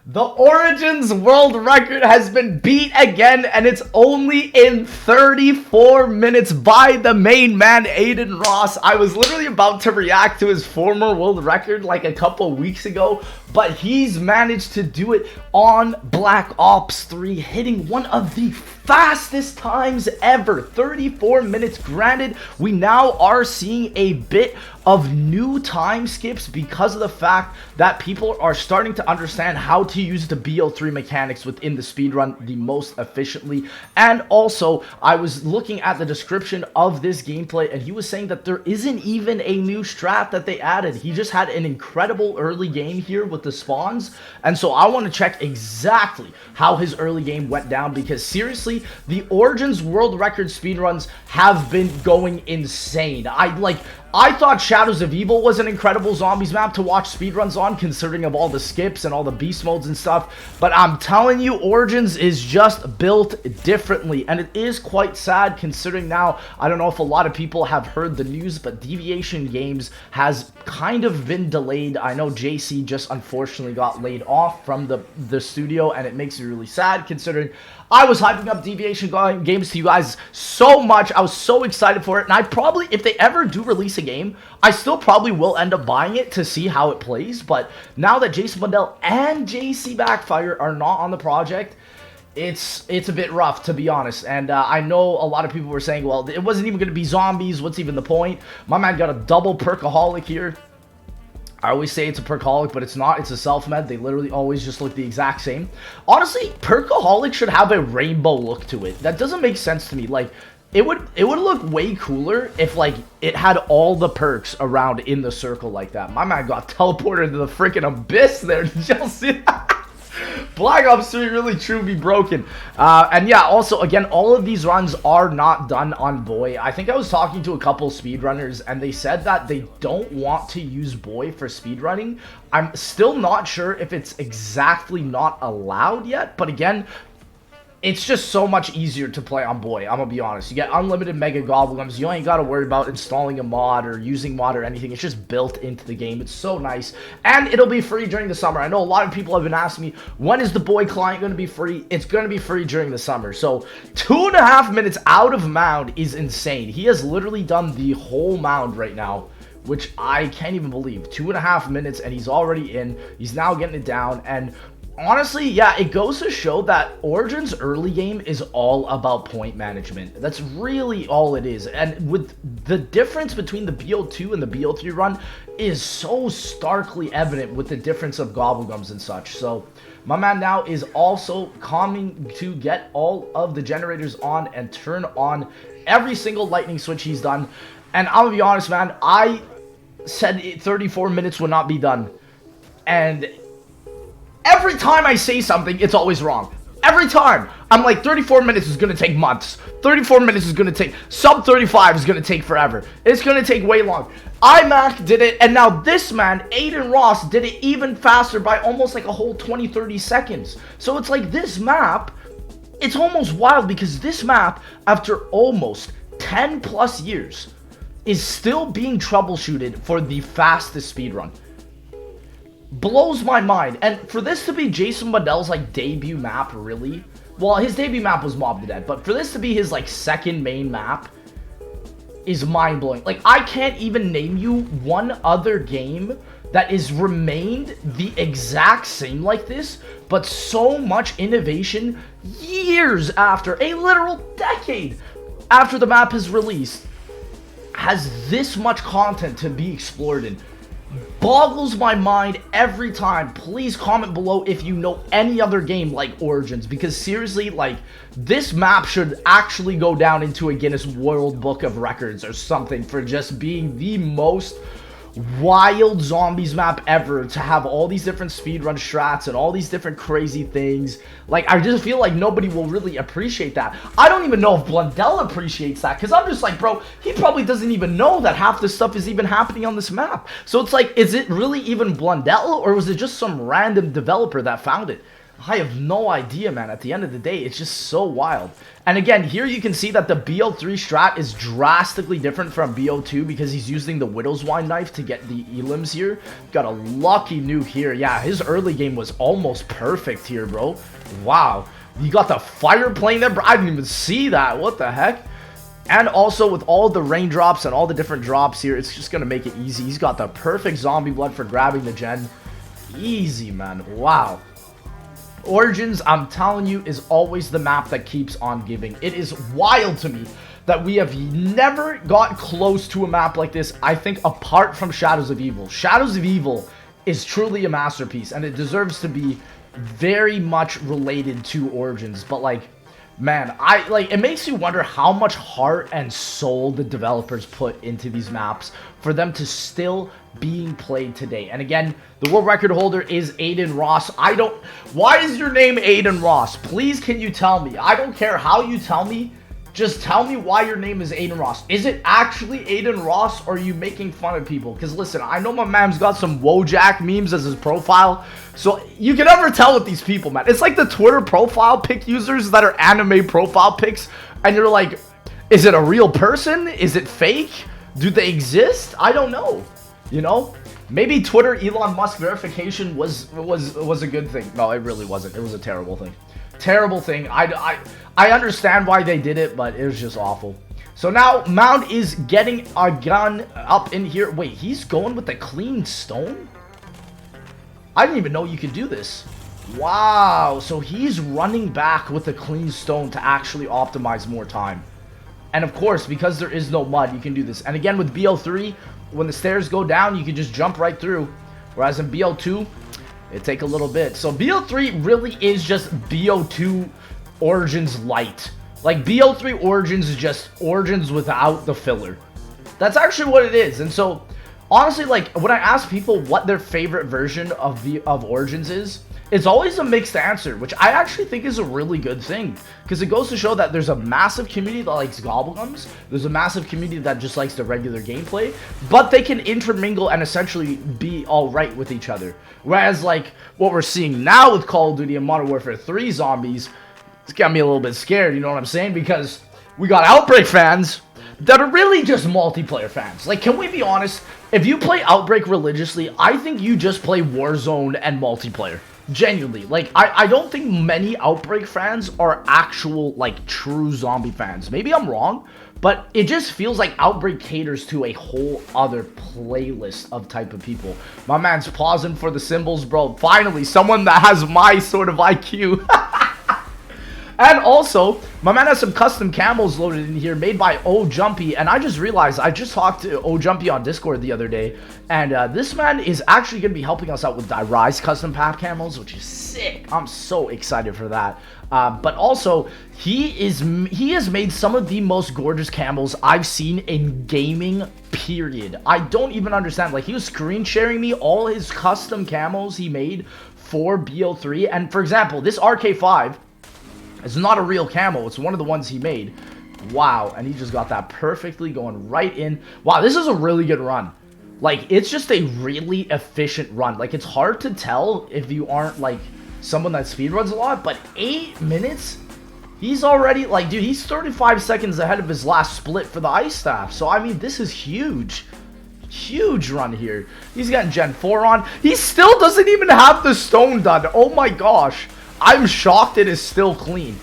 The Origins world record has been beat again, and it's only in 34 minutes by the main man, Aiden Ross. I was literally about to react to his former world record like a couple weeks ago, but he's managed to do it on Black Ops 3, hitting one of the fastest times ever. 34 minutes. Granted, we now are seeing a bit of new time skips because of the fact that people are starting to understand how to use the BO3 mechanics within the speedrun the most efficiently. And also, I was looking at the description of this gameplay, and he was saying that there isn't even a new strat that they added. He just had an incredible early game here with the spawns, and so I want to check exactly how his early game went down, because seriously, the Origins world record speedruns have been going insane. I thought Shadows of Evil was an incredible zombies map to watch speedruns on, considering of all the skips and all the beast modes and stuff, but I'm telling you, Origins is just built differently, and it is quite sad considering now, I don't know if a lot of people have heard the news, but Deviation Games has kind of been delayed. I know JC just unfortunately got laid off from the studio, and it makes me really sad considering I was hyping up Deviation Games to you guys so much. I was so excited for it, and I probably, if they ever do release a game, I still probably will end up buying it to see how it plays. But now that Jason Mundell and JC Backfire are not on the project, it's a bit rough, to be honest. And I know a lot of people were saying, well, it wasn't even going to be zombies. What's even the point? My man got a double perkaholic here. I always say it's a perkaholic, but it's not. It's a self-med. They literally always just look the exact same. Honestly, perkaholic should have a rainbow look to it. That doesn't make sense to me. Like, it would look way cooler if, like, it had all the perks around in the circle like that. My man got teleported to the freaking abyss there. Did y'all see that? Black Ops 3 really truly broken. And yeah, also, again, all of these runs are not done on Boy. I think I was talking to a couple speedrunners, and they said that they don't want to use Boy for speedrunning. I'm still not sure if it's exactly not allowed yet, but again, it's just so much easier to play on Boy, I'm gonna be honest. You get unlimited mega goblins, you ain't gotta worry about installing a mod or using mod or anything. It's just built into the game. It's so nice, and it'll be free during the summer. I know a lot of people have been asking me, when is the Boy client gonna be free? It's gonna be free during the summer. So 2.5 minutes out of mound is insane. He has literally done the whole mound right now, which I can't even believe. 2.5 minutes, and he's already in. He's now getting it down, and honestly, yeah, it goes to show that Origins early game is all about point management. That's really all it is. And with the difference between the BO2 and the BO3 run is so starkly evident with the difference of gobblegums and such. So my man now is also coming to get all of the generators on and turn on every single lightning switch he's done. And I'm gonna be honest, man, I said 34 minutes would not be done. And every time I say something, it's always wrong. Every time. I'm like, 34 minutes is going to take months. 34 minutes is going to take... Sub 35 is going to take forever. It's going to take way long. iMac did it, and now this man, Aiden Ross, did it even faster by almost like a whole 20-30 seconds. So it's like this map, it's almost wild, because this map, after almost 10 plus years, is still being troubleshooted for the fastest speedrun. Blows my mind. And for this to be Jason Mundell's like debut map, really, well, his debut map was Mob the Dead, but for this to be his like second main map is mind-blowing. Like, I can't even name you one other game that is remained the exact same like this, but so much innovation years after, a literal decade after the map is released, has this much content to be explored in. Boggles my mind every time. Please comment below if you know any other game like Origins, because seriously, like, this map should actually go down into a Guinness World Book of Records or something for just being the most wild zombies map ever, to have all these different speedrun strats and all these different crazy things. Like, I just feel like nobody will really appreciate that. I don't even know if Blundell appreciates that, because I'm just like, bro, he probably doesn't even know that half this stuff is even happening on this map. So it's like, is it really even Blundell, or was it just some random developer that found it? I have no idea, man. At the end of the day, it's just so wild. And again, here you can see that the BO3 strat is drastically different from BO2 because he's using the Widow's Wine knife to get the elims here. Got a lucky nuke here. Yeah, his early game was almost perfect here, bro. Wow. You got the fire plane there, bro. I didn't even see that. What the heck? And also with all the raindrops and all the different drops here, it's just going to make it easy. He's got the perfect zombie blood for grabbing the gen. Easy, man. Wow. Origins, I'm telling you, is always the map that keeps on giving. It is wild to me that we have never got close to a map like this, I think, apart from Shadows of Evil. Shadows of Evil is truly a masterpiece, and it deserves to be very much related to Origins. But, like, man, it makes you wonder how much heart and soul the developers put into these maps for them to still being played today. And again, the world record holder is Aiden Ross. Why is your name Aiden Ross? Please, can you tell me? I don't care how you tell me. Just tell me why your name is Aiden Ross. Is it actually Aiden Ross, or are you making fun of people? Because listen, I know my man's got some Wojak memes as his profile, so you can never tell with these people, man. It's like the Twitter profile pic users that are anime profile pics, and you're like, is it a real person? Is it fake? Do they exist? I don't know. You know? Maybe Twitter Elon Musk verification was a good thing. No, it really wasn't. It was a terrible thing. Terrible thing. I understand why they did it, but it was just awful. So now Mound is getting a gun up in here. Wait, he's going with the clean stone? I didn't even know you could do this. Wow. So he's running back with the clean stone to actually optimize more time. And of course, because there is no mud, you can do this. And again, with BO3, when the stairs go down, you can just jump right through. Whereas in BO2, it take a little bit. So BO3 really is just BO2 Origins light. Like, BO3 Origins is just Origins without the filler. That's actually what it is. And so, honestly, like, when I ask people what their favorite version of Origins is, it's always a mixed answer, which I actually think is a really good thing. Because it goes to show that there's a massive community that likes Gobblegums. There's a massive community that just likes the regular gameplay. But they can intermingle and essentially be alright with each other. Whereas, like, what we're seeing now with Call of Duty and Modern Warfare 3 zombies, it's got me a little bit scared, you know what I'm saying? Because we got Outbreak fans that are really just multiplayer fans. Like, can we be honest? If you play Outbreak religiously, I think you just play Warzone and multiplayer. Genuinely. Like, I don't think many Outbreak fans are actual, like, true zombie fans. Maybe I'm wrong, but it just feels like Outbreak caters to a whole other playlist of type of people. My man's pausing for the symbols, bro. Finally, someone that has my sort of IQ. And also, my man has some custom camos loaded in here made by O Jumpy, and I just realized I just talked to O Jumpy on Discord the other day, and this man is actually going to be helping us out with Rise custom pack camos, which is sick. I'm so excited for that. But also, he has made some of the most gorgeous camos I've seen in gaming, period. I don't even understand. Like, he was screen sharing me all his custom camos he made for BO3, and for example, this RK5, it's not a real camo. It's one of the ones he made. Wow. And he just got that perfectly going right in. Wow, this is a really good run. Like, it's just a really efficient run. Like, it's hard to tell if you aren't, like, someone that speedruns a lot. But 8 minutes? He's already, like, dude, he's 35 seconds ahead of his last split for the Ice Staff. So, I mean, this is huge. Huge run here. He's getting Gen 4 on. He still doesn't even have the stone done. Oh, my gosh. I'm shocked it is still clean.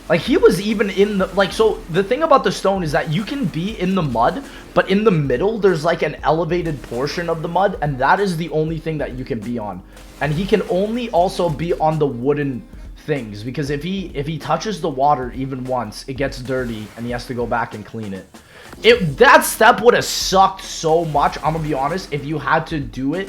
Like, he was even in the, like, so the thing about the stone is that you can be in the mud, but in the middle, there's like an elevated portion of the mud, and that is the only thing that you can be on. And he can only also be on the wooden things, because if he touches the water even once, it gets dirty, and he has to go back and clean it. That step would have sucked so much, I'm gonna be honest, if you had to do it.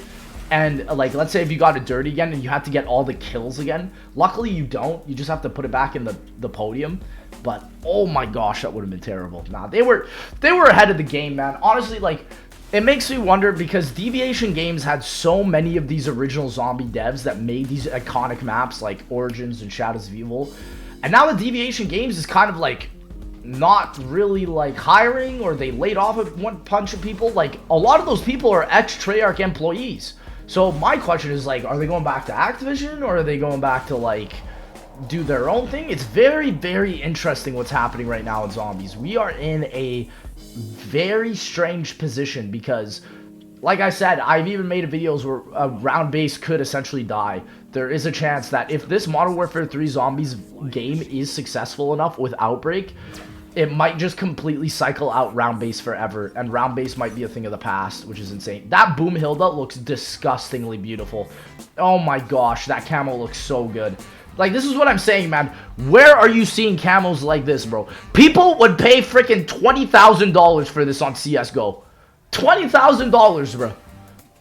And, like, let's say if you got it dirty again and you have to get all the kills again. Luckily, you don't. You just have to put it back in the podium. But, oh my gosh, that would have been terrible. Nah, they were ahead of the game, man. Honestly, like, it makes me wonder because Deviation Games had so many of these original zombie devs that made these iconic maps like Origins and Shadows of Evil. And now the Deviation Games is kind of, like, not really, like, hiring, or they laid off a bunch of people. Like, a lot of those people are ex-Treyarch employees. So my question is, like, are they going back to Activision, or are they going back to, like, do their own thing? It's very, very interesting what's happening right now in zombies. We are in a very strange position because, like I said, I've even made videos where a round base could essentially die. There is a chance that if this Modern Warfare 3 Zombies game is successful enough with Outbreak, it might just completely cycle out round base forever, and round base might be a thing of the past, which is insane. That Boom Hilda looks disgustingly beautiful. Oh my gosh, that camo looks so good. Like, this is what I'm saying, man. Where are you seeing camos like this, bro? People would pay freaking $20,000 for this on CSGO. $20,000, bro.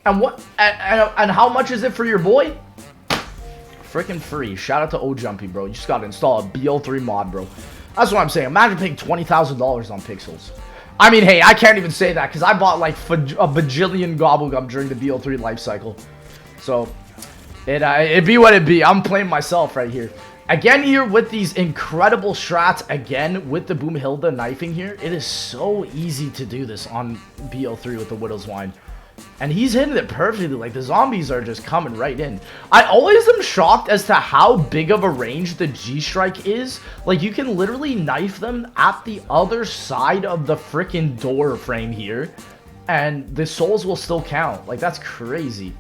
And what? And how much is it for your boy? Freaking free. Shout out to O-Jumpy, bro. You just gotta install a BO3 mod, bro. That's what I'm saying. Imagine paying $20,000 on pixels. I mean, hey, I can't even say that because I bought like a bajillion gobblegum during the BO3 life cycle. So, it'd be what it be. I'm playing myself right here. Again here with these incredible strats, again with the Boom Hilda knifing here. It is so easy to do this on BO3 with the Widow's Wine. And he's hitting it perfectly. Like, the zombies are just coming right in. I always am shocked as to how big of a range the G-Strike is. Like, you can literally knife them at the other side of the freaking door frame here, and the souls will still count. Like, that's crazy.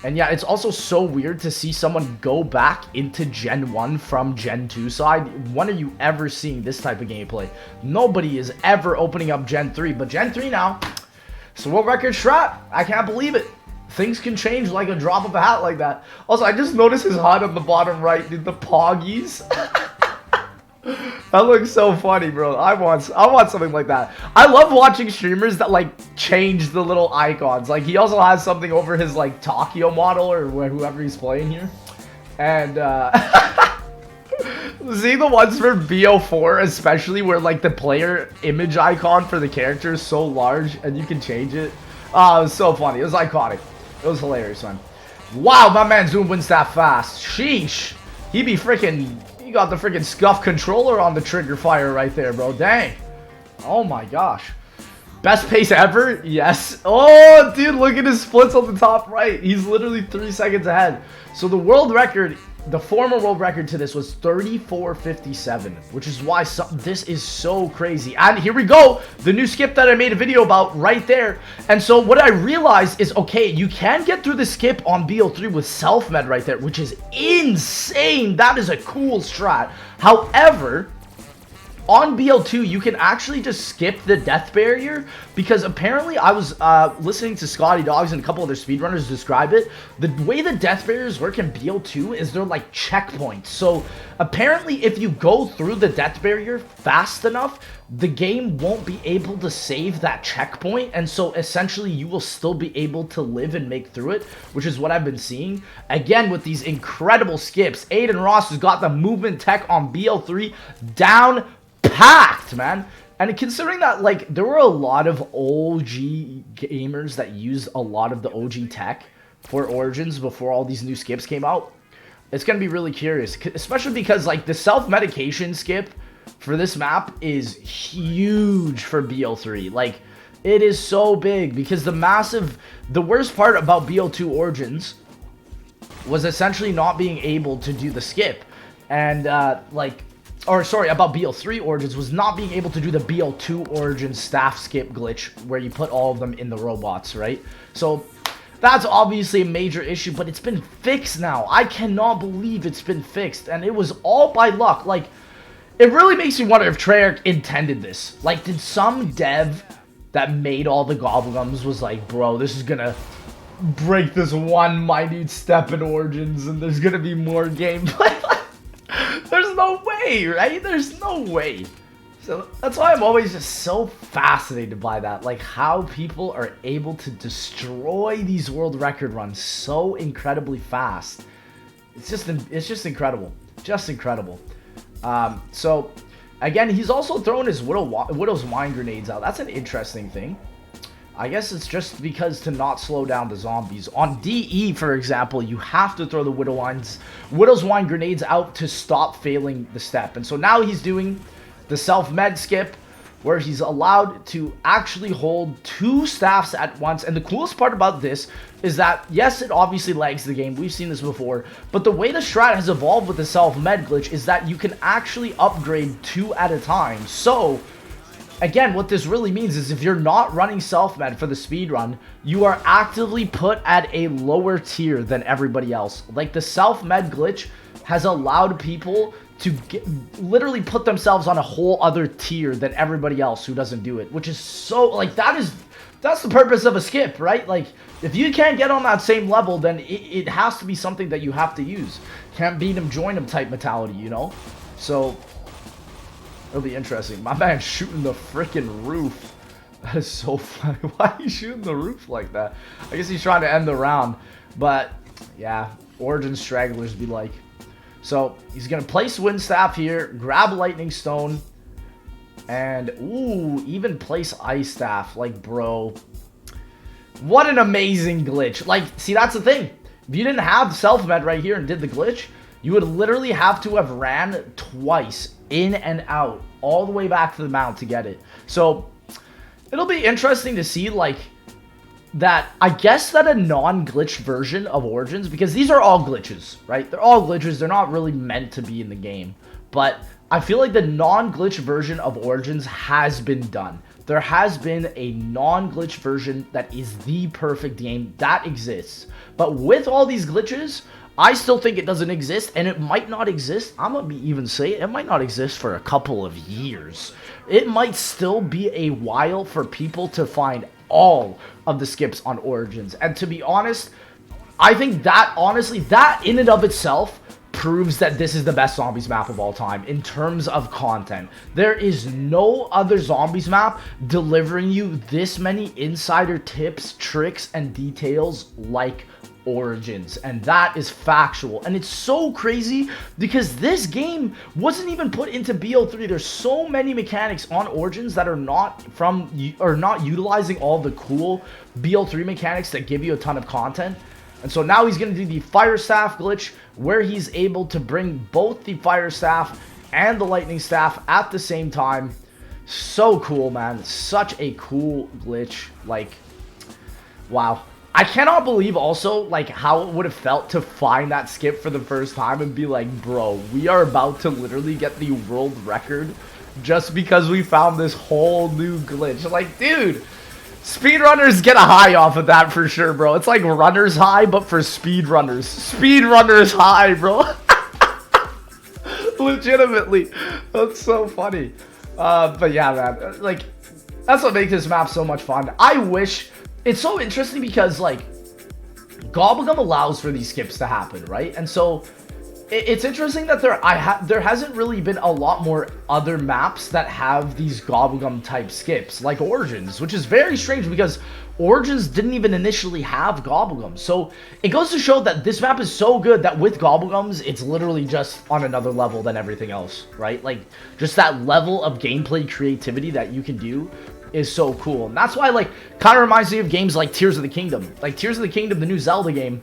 And yeah, it's also so weird to see someone go back into Gen 1 from Gen 2 side. When are you ever seeing this type of gameplay? Nobody is ever opening up Gen 3, but Gen 3 now, it's a world record strat. I can't believe it. Things can change like a drop of a hat like that. Also, I just noticed his HUD on the bottom right, dude, the Poggies. That looks so funny, bro. I want something like that. I love watching streamers that, like, change the little icons. Like, he also has something over his, like, Tokyo model or whoever he's playing here. And, see the ones for BO4, especially where, like, the player image icon for the character is so large and you can change it. Oh, it was so funny. It was iconic. It was hilarious, man. Wow, my man's doing wins that fast. Sheesh. He be freaking... You got the freaking scuff controller on the trigger fire right there, bro. Dang. Oh my gosh. Best pace ever? Yes. Oh, dude, look at his splits on the top right. He's literally 3 seconds ahead. So the world record, the former world record to this was 34:57, which is why this is so crazy. And here we go. The new skip that I made a video about right there. And so what I realized is, okay, you can get through the skip on BO3 with self-med right there, which is insane. That is a cool strat. However, on BO2, you can actually just skip the death barrier, because apparently I was listening to Scotty Dogs and a couple other speedrunners describe it. The way the death barriers work in BO2 is they're like checkpoints. So apparently if you go through the death barrier fast enough, the game won't be able to save that checkpoint, and so essentially you will still be able to live and make through it, which is what I've been seeing. Again, with these incredible skips, Aiden Ross has got the movement tech on BO3 down packed, man. And considering that, like, there were a lot of OG gamers that used a lot of the OG tech for Origins before all these new skips came out, it's gonna be really curious, especially because, like, the self-medication skip for this map is huge for BO3. Like, it is so big, because the worst part about BO2 Origins was essentially not being able to do the skip, and about BO3 Origins was not being able to do the BO2 Origins staff skip glitch where you put all of them in the robots, right? So that's obviously a major issue, but it's been fixed now. I cannot believe it's been fixed, and it was all by luck. Like, it really makes me wonder if Treyarch intended this. Like, did some dev that made all the gobblegums was like, bro, this is gonna break this one minute step in Origins and there's gonna be more gameplay? There's no way, right? There's no way. So that's why I'm always just so fascinated by that. Like, how people are able to destroy these world record runs so incredibly fast. It's just incredible. Just incredible. So, again, he's also throwing his Widow's Wine grenades out. That's an interesting thing. I guess it's just because to not slow down the zombies. On DE, for example, you have to throw the Widow's Wine grenades out to stop failing the step. And so now he's doing the self-med skip where he's allowed to actually hold 2 staffs at once. And the coolest part about this is that, yes, it obviously lags the game. We've seen this before. But the way the strat has evolved with the self-med glitch is that you can actually upgrade 2 at a time. So, again, what this really means is if you're not running self-med for the speedrun, you are actively put at a lower tier than everybody else. Like, the self-med glitch has allowed people to literally put themselves on a whole other tier than everybody else who doesn't do it, which is so, like, that's the purpose of a skip, right? Like, if you can't get on that same level, then it has to be something that you have to use. Can't beat him, join him type mentality, you know? So, it'll be interesting. My man's shooting the freaking roof. That is so funny. Why are you shooting the roof like that? I guess he's trying to end the round. But, yeah, Origin stragglers be like. So, he's going to place Wind Staff here, grab Lightning Stone, and, ooh, even place Ice Staff. Like, bro, what an amazing glitch. Like, see, that's the thing. If you didn't have self-med right here and did the glitch, you would literally have to have ran twice in and out all the way back to the mount to get it. So, it'll be interesting to see, like, that, I guess that a non-glitch version of Origins, because these are all glitches, right? They're all glitches. They're not really meant to be in the game. But I feel like the non-glitch version of Origins has been done. There has been a non-glitch version that is the perfect game that exists. But with all these glitches, I still think it doesn't exist, and it might not exist. I'm gonna even say it might not exist for a couple of years. It might still be a while for people to find all of the skips on Origins. And to be honest, I think that, honestly, that in and of itself proves that this is the best zombies map of all time in terms of content. There is no other zombies map delivering you this many insider tips, tricks, and details like Origins, and that is factual. And it's so crazy because this game wasn't even put into BO3. There's so many mechanics on Origins that are not utilizing all the cool BO3 mechanics that give you a ton of content. And so now he's going to do the Fire Staff glitch, where he's able to bring both the Fire Staff and the Lightning Staff at the same time. So cool, man. Such a cool glitch. Like, wow. I cannot believe also, like, how it would have felt to find that skip for the first time and be like, bro, we are about to literally get the world record just because we found this whole new glitch. Like, dude, speedrunners get a high off of that for sure, bro. It's like runner's high, but for speedrunners. Speedrunners high, bro. Legitimately. That's so funny. But yeah, man, like, that's what makes this map so much fun. I wish... It's so interesting because, like, Gobblegum allows for these skips to happen, right? And so, it's interesting that there hasn't really been a lot more other maps that have these Gobblegum type skips, like Origins, which is very strange because Origins didn't even initially have Gobblegums. So, it goes to show that this map is so good that with Gobblegums, it's literally just on another level than everything else, right? Like, just that level of gameplay creativity that you can do is so cool. And that's why, like, kind of reminds me of games like Tears of the Kingdom. Like, Tears of the Kingdom, the new Zelda game,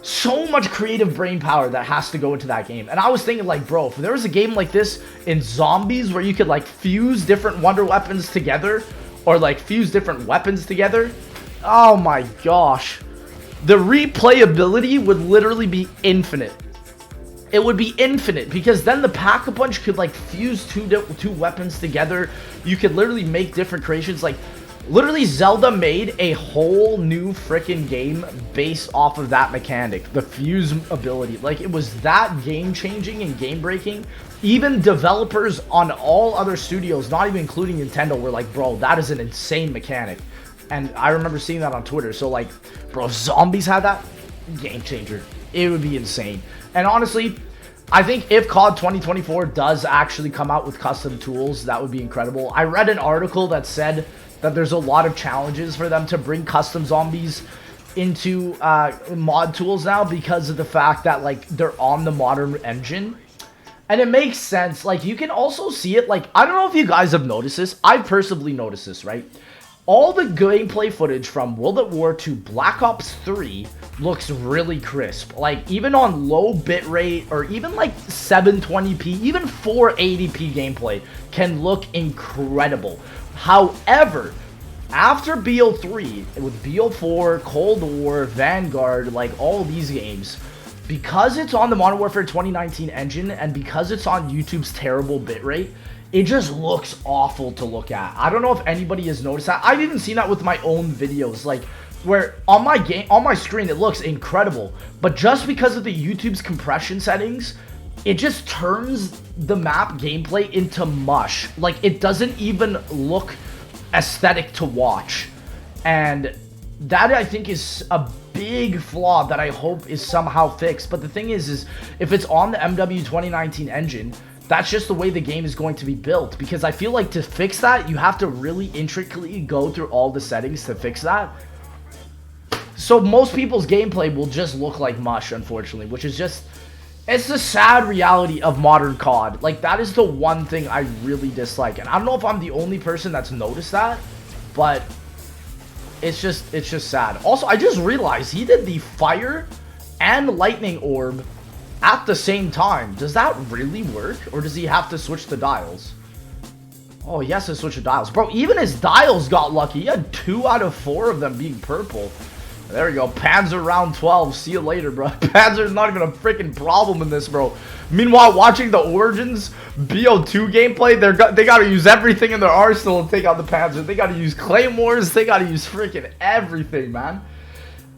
so much creative brain power that has to go into that game. And I was thinking, like, bro, if there was a game like this in Zombies where you could, like, fuse different wonder weapons together, or, like, fuse different weapons together, oh my gosh. The replayability would literally be infinite. It would be infinite, because then the Pack-a-Punch could, like, fuse two weapons together. You could literally make different creations. Like, literally, Zelda made a whole new freaking game based off of that mechanic, the fuse ability. Like, it was that game-changing and game-breaking. Even developers on all other studios, not even including Nintendo, were like, bro, that is an insane mechanic. And I remember seeing that on Twitter. So, like, bro, Zombies had that? Game changer. It would be insane. And honestly, I think if COD 2024 does actually come out with custom tools, that would be incredible. I read an article that said that there's a lot of challenges for them to bring custom zombies into mod tools now because of the fact that, like, they're on the modern engine. And it makes sense. Like, you can also see it, like, I don't know if you guys have noticed this. I've personally noticed this, right? all the gameplay footage from World at War to Black Ops 3 looks really crisp. Like, even on low bitrate, or even like 720p, even 480p gameplay can look incredible. However, after BO3, with BO4, Cold War, Vanguard, like all these games, because it's on the Modern Warfare 2019 engine, and because it's on YouTube's terrible bitrate, it just looks awful to look at. I don't know if anybody has noticed that. I've even seen that with my own videos, like, where on my screen it looks incredible, but just because of the YouTube's compression settings, it just turns the map gameplay into mush. Like, it doesn't even look aesthetic to watch. And that, I think, is a big flaw that I hope is somehow fixed. But the thing is if it's on the MW 2019 engine, that's just the way the game is going to be built. Because I feel like to fix that, you have to really intricately go through all the settings to fix that. So most people's gameplay will just look like mush, unfortunately, which is just, it's the sad reality of modern COD. Like, that is the one thing I really dislike. And I don't know if I'm the only person that's noticed that, but it's just sad. Also, I just realized he did the fire and lightning orb at the same time. Does that really work? Or does he have to switch the dials? Oh, he has to switch the dials. Bro, even his dials got lucky. He had 2 out of 4 of them being purple. There we go. Panzer round 12. See you later, bro. Panzer's not even a freaking problem in this, bro. Meanwhile, watching the Origins BO2 gameplay, they got to use everything in their arsenal to take out the Panzer. They got to use claymores. They got to use freaking everything, man.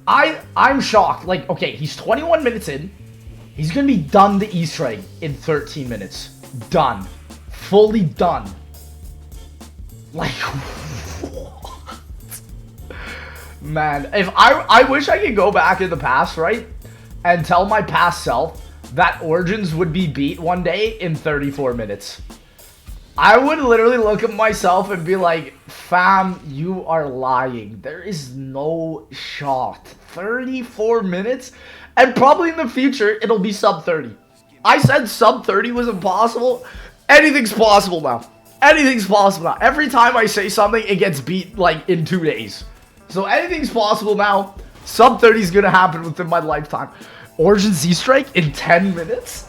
I'm shocked. Like, okay, he's 21 minutes in. He's going to be done the Easter egg in 13 minutes. Done. Fully done. Like, man, if I wish I could go back in the past, right, and tell my past self that Origins would be beat one day in 34 minutes. I would literally look at myself and be like, fam, you are lying. There is no shot. 34 minutes? And probably in the future, it'll be sub 30. I said sub 30 was impossible. Anything's possible now. Anything's possible now. Every time I say something, it gets beat like in 2 days. So anything's possible now. Sub 30 is going to happen within my lifetime. Origin Z-Strike in 10 minutes?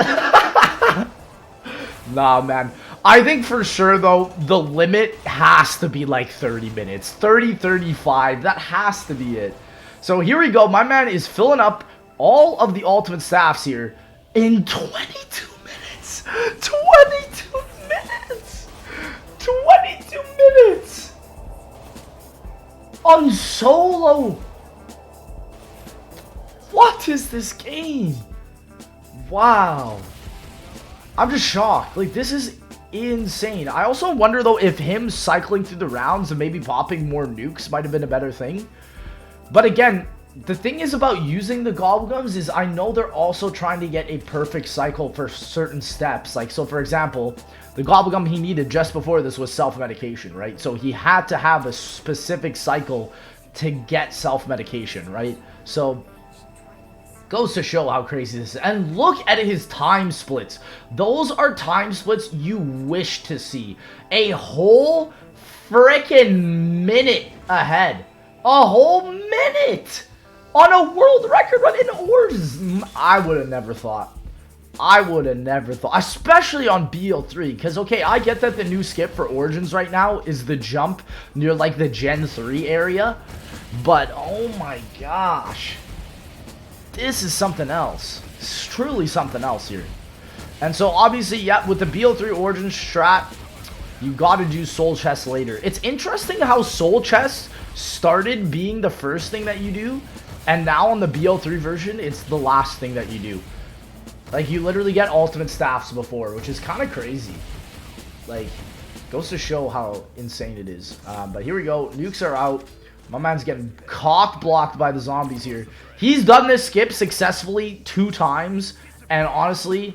Nah, man. I think for sure, though, the limit has to be like 30 minutes. 30, 35. That has to be it. So here we go. My man is filling up all of the ultimate staffs here in 22 minutes. 22 minutes. 22 minutes. On solo. What is this game? Wow. I'm just shocked. Like, this is insane. I also wonder, though, if him cycling through the rounds and maybe popping more nukes might have been a better thing. But again, the thing is about using the gobblegums is I know they're also trying to get a perfect cycle for certain steps. Like, so for example, the gobblegum he needed just before this was self-medication, right? So he had to have a specific cycle to get self-medication, right? So goes to show how crazy this is. And look at his time splits. Those are time splits you wish to see. A whole freaking minute ahead. A whole minute on a world record run in Origins. I would have never thought. I would have never thought. Especially on BO3. Because, okay, I get that the new skip for Origins right now is the jump near, like, the Gen 3 area. But, oh my gosh. This is something else. It's truly something else here. And so, obviously, yeah, with the BO3 Origins strat, you gotta do soul chests later. It's interesting how soul chests started being the first thing that you do, and now on the BO3 version, it's the last thing that you do. Like, you literally get ultimate staffs before, which is kind of crazy. Like, goes to show how insane it is. But here we go. Nukes are out. My man's getting cock blocked by the zombies here. He's done this skip successfully 2 times, and honestly,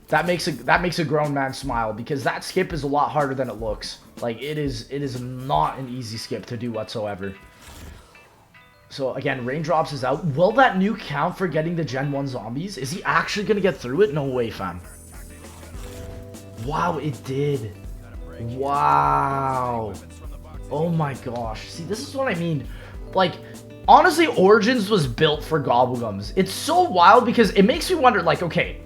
that makes a grown man smile, because that skip is a lot harder than it looks. Like, it is not an easy skip to do whatsoever. So again, raindrops is out. Will that nuke count for getting the Gen 1 zombies? Is he actually gonna get through it? No way, fam. Wow, it did. Wow. Oh my gosh. See, this is what I mean. Like, honestly, Origins was built for Gobblegums. It's so wild because it makes me wonder, like, okay,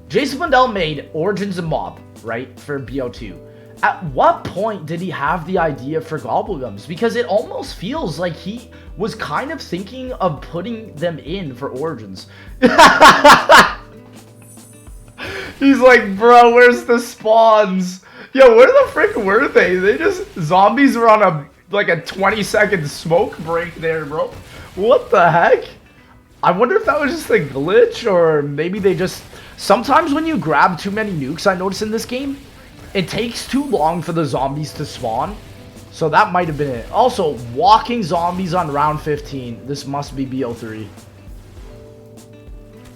Jason Blundell made Origins and Mob, right, for BO2. At what point did he have the idea for Gobblegums? Because it almost feels like he was kind of thinking of putting them in for Origins. He's like, bro, where's the spawns? Yo, where the frick were they? They just, zombies were on a, like a 20-second smoke break there, bro. What the heck? I wonder if that was just a glitch, or maybe they just, sometimes when you grab too many nukes, I notice in this game, it takes too long for the zombies to spawn. So that might have been it. Also, walking zombies on round 15. This must be BO3.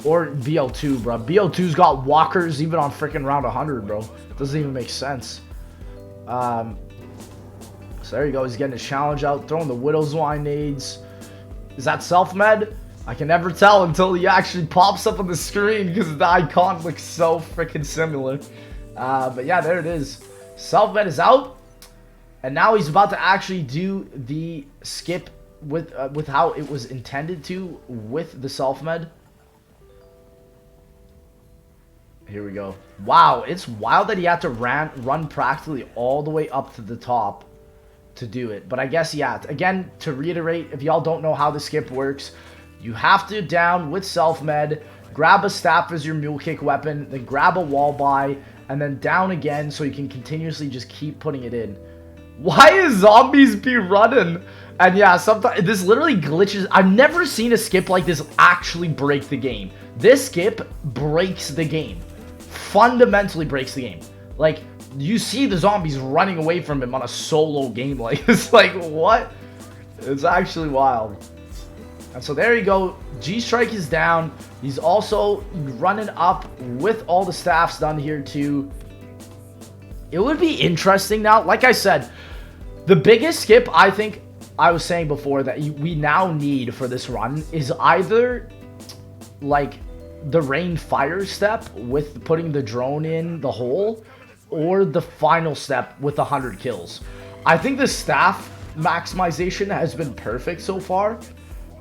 Or BO2, bro. BO2's got walkers even on freaking round 100, bro. Doesn't even make sense. So there you go. He's getting his challenge out. Throwing the Widow's Wine nades. Is that self-med? I can never tell until he actually pops up on the screen because the icon looks so freaking similar. But yeah, there it is. Self-med is out. And now he's about to actually do the skip with how it was intended to with the self-med. Here we go. Wow, it's wild that he had to run practically all the way up to the top to do it. But I guess, yeah, again, to reiterate, if y'all don't know how the skip works, you have to down with self-med, grab a staff as your mule kick weapon, then grab a wall buy, and then down again so you can continuously just keep putting it in. Why is zombies be running? And yeah, sometimes this literally glitches. I've never seen a skip like this actually break the game. This skip breaks the game. Fundamentally breaks the game. Like, you see the zombies running away from him on a solo game. Like, it's like, what? It's actually wild. And so there you go. G-Strike is down. He's also running up with all the staffs done here too. It would be interesting now. Like I said, the biggest skip I think I was saying before that we now need for this run is either like the rain fire step with putting the drone in the hole, or the final step with 100 kills. I think the staff maximization has been perfect so far.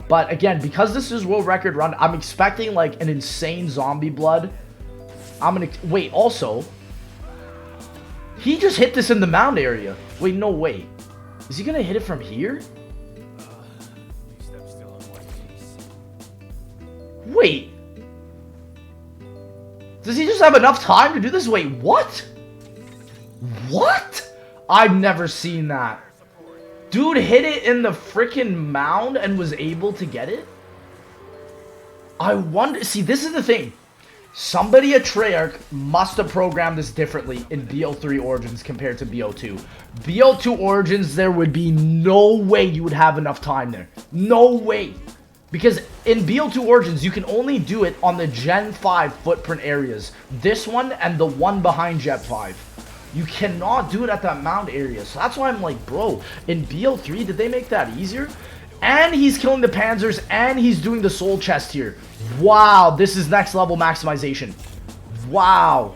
But again, because this is world record run, I'm expecting like an insane zombie blood. Wait, also, he just hit this in the mound area. Wait, no way. Is he gonna hit it from here? Wait. Does he just have enough time to do this? Wait, what? What? I've never seen that. Dude hit it in the freaking mound and was able to get it? I wonder... See, this is the thing. Somebody at Treyarch must have programmed this differently in BO3 Origins compared to BO2. BO2 Origins, there would be no way you would have enough time there. No way. Because in BO2 Origins, you can only do it on the Gen 5 footprint areas. This one and the one behind Gen 5. You cannot do it at that mound area. So that's why I'm like, bro, in BO3, did they make that easier? And he's killing the Panzers, and he's doing the soul chest here. Wow, this is next level maximization. Wow.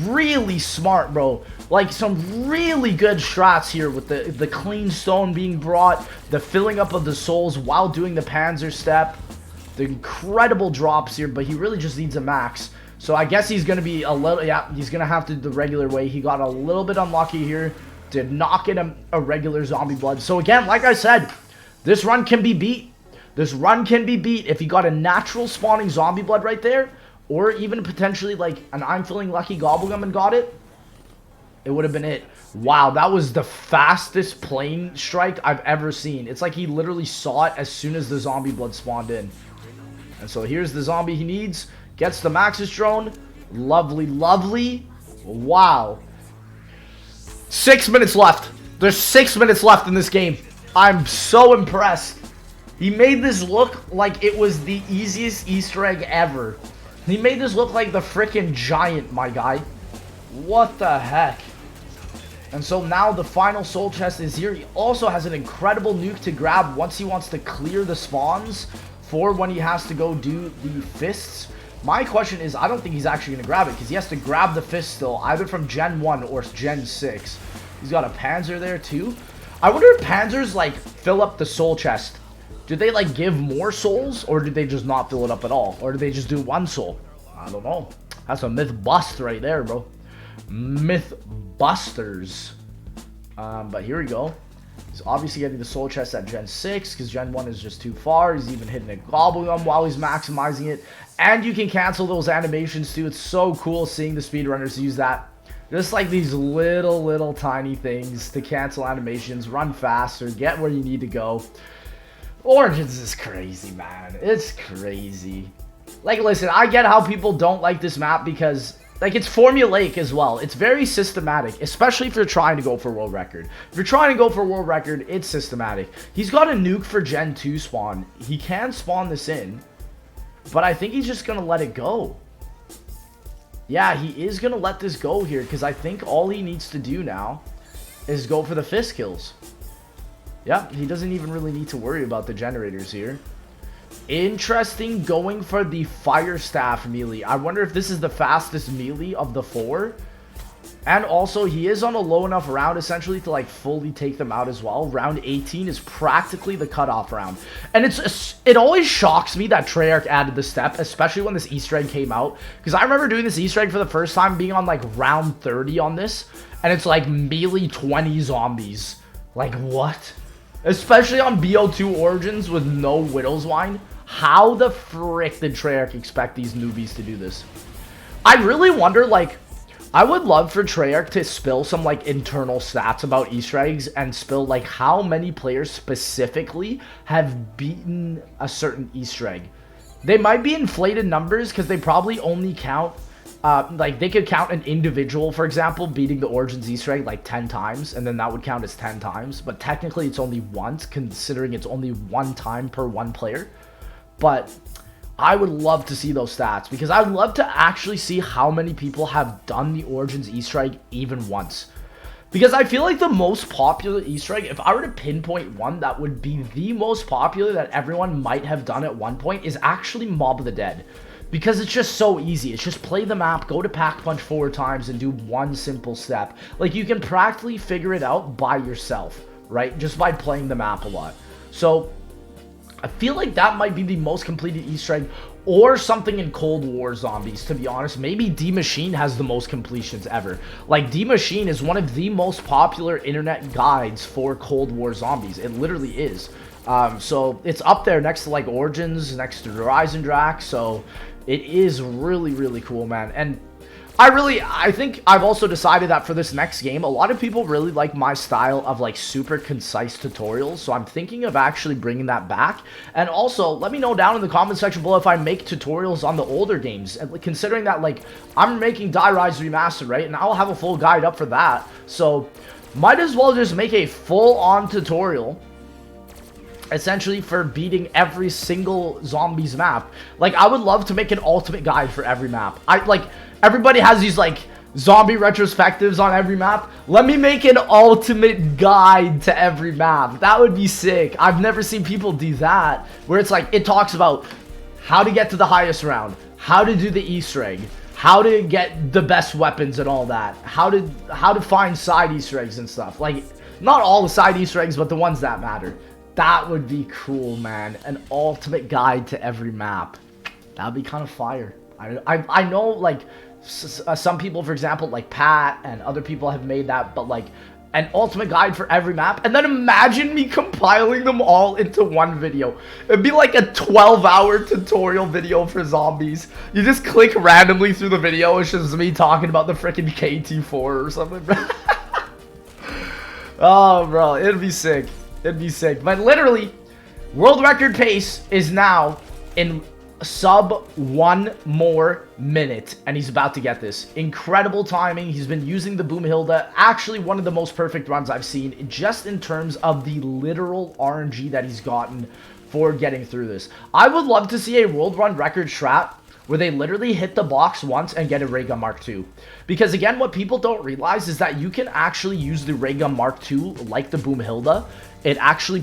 Really smart, bro. Like, some really good strats here with the clean stone being brought, the filling up of the souls while doing the Panzer step, the incredible drops here, but he really just needs a max. So I guess he's going to be a little, yeah, he's going to have to do the regular way. He got a little bit unlucky here. Did not get a regular zombie blood. So again, like I said, this run can be beat. This run can be beat if he got a natural spawning zombie blood right there, or even potentially like an I'm feeling lucky gobblegum and got it. It would have been it. Wow, that was the fastest plane strike I've ever seen. It's like he literally saw it as soon as the zombie blood spawned in. And so here's the zombie he needs. Gets the Maxis drone. Lovely, lovely. Wow. 6 minutes left. There's 6 minutes left in this game. I'm so impressed. He made this look like it was the easiest Easter egg ever. He made this look like the freaking giant, my guy. What the heck? And so now the final soul chest is here. He also has an incredible nuke to grab once he wants to clear the spawns for when he has to go do the fists. My question is, I don't think he's actually going to grab it because he has to grab the fist still, either from Gen 1 or Gen 6. He's got a Panzer there too. I wonder if Panzers, like, fill up the soul chest. Do they, like, give more souls, or do they just not fill it up at all? Or do they just do one soul? I don't know. That's a myth bust right there, bro. Myth busters. But here we go. He's obviously getting the soul chest at Gen 6, because Gen 1 is just too far. He's even hitting a Gobblegum while he's maximizing it. And you can cancel those animations, too. It's so cool seeing the speedrunners use that. Just like these little tiny things to cancel animations, run faster, get where you need to go. Origins is crazy, man. It's crazy. Like, listen, I get how people don't like this map because, like, it's formulaic as well. It's very systematic, especially if you're trying to go for world record. If you're trying to go for world record, it's systematic. He's got a nuke for Gen 2 spawn. He can spawn this in, but I think he's just going to let it go. Yeah, he is going to let this go here because I think all he needs to do now is go for the fist kills. Yeah, he doesn't even really need to worry about the generators here. Interesting, going for the fire staff melee. I wonder if this is the fastest melee of the 4. And also, he is on a low enough round, essentially, to, like, fully take them out as well. Round 18 is practically the cutoff round. And it always shocks me that Treyarch added the step, especially when this Easter egg came out. Because I remember doing this Easter egg for the first time, being on, like, round 30 on this. And it's, like, melee 20 zombies. Like, what? Especially on BO2 Origins with no Widow's Wine. How the frick did Treyarch expect these newbies to do this? I really wonder, like, I would love for Treyarch to spill some, like, internal stats about Easter eggs and spill, like, how many players specifically have beaten a certain Easter egg. They might be inflated numbers because they probably only count, like, they could count an individual, for example, beating the Origins Easter egg, like, 10 times, and then that would count as 10 times. But technically, it's only once, considering it's only one time per one player. But I would love to see those stats because I would love to actually see how many people have done the Origins Easter egg even once. Because I feel like the most popular Easter egg, if I were to pinpoint one that would be the most popular that everyone might have done at one point, is actually Mob of the Dead. Because it's just so easy. It's just play the map, go to Pack Punch 4 times, and do one simple step. Like, you can practically figure it out by yourself, right? Just by playing the map a lot. So I feel like that might be the most completed Easter egg, or something in Cold War Zombies, to be honest. Maybe D-Machine has the most completions ever. Like, D-Machine is one of the most popular internet guides for Cold War Zombies. It literally is. So it's up there next to, like, Origins, next to Horizon Drac. So it is really cool, man. And I think I've also decided that for this next game, a lot of people really like my style of, like, super concise tutorials, so I'm thinking of actually bringing that back. And also, let me know down in the comment section below if I make tutorials on the older games, and considering that, like, I'm making Die Rise Remastered, right, and I'll have a full guide up for that, so might as well just make a full-on tutorial essentially for beating every single zombies map. Like, I would love to make an ultimate guide for every map. Everybody has these, like, zombie retrospectives on every map. Let me make an ultimate guide to every map. That would be sick. I've never seen people do that, where it's like, it talks about how to get to the highest round, how to do the Easter egg, how to get the best weapons and all that, how to find side Easter eggs and stuff. Like, not all the side Easter eggs, but the ones that matter. That would be cool, man. An ultimate guide to every map. That would be kind of fire. I know, like, some people, for example, like Pat and other people have made that, but, like, an ultimate guide for every map. And then imagine me compiling them all into one video. It'd be like a 12-hour tutorial video for zombies. You just click randomly through the video. It's just me talking about the freaking KT4 or something, bro. Oh, bro. It'd be sick. It'd be sick. But literally, world record pace is now in sub 1 more minute, and he's about to get this. Incredible timing. He's been using the Boomhilda. Actually, one of the most perfect runs I've seen, just in terms of the literal RNG that he's gotten for getting through this. I would love to see a world run record strat where they literally hit the box once and get a Ray Gun Mark II. Because again, what people don't realize is that you can actually use the Ray Gun Mark II like the Boomhilda. It actually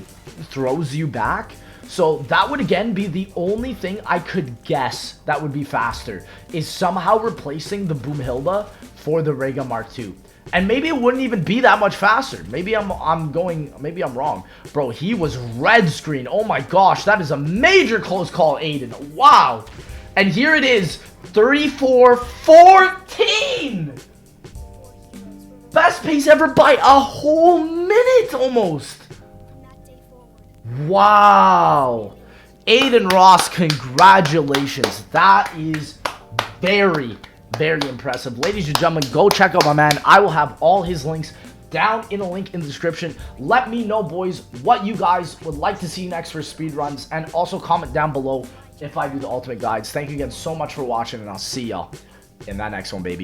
throws you back. So that would again be the only thing I could guess that would be faster, is somehow replacing the Boomhilda for the Ray Gun Mark II. And maybe it wouldn't even be that much faster. Maybe I'm wrong. Bro, he was red screen. Oh my gosh, that is a major close call, Aiden. Wow. And here it is, 34-14. Best pace ever by a whole minute almost. Wow. Aiden Ross, congratulations. That is very impressive. Ladies and gentlemen, go check out my man. I will have all his links down in the link in the description. Let me know, boys, what you guys would like to see next for speedruns, and also comment down below if I do the ultimate guides. Thank you again so much for watching, and I'll see y'all in that next one, baby.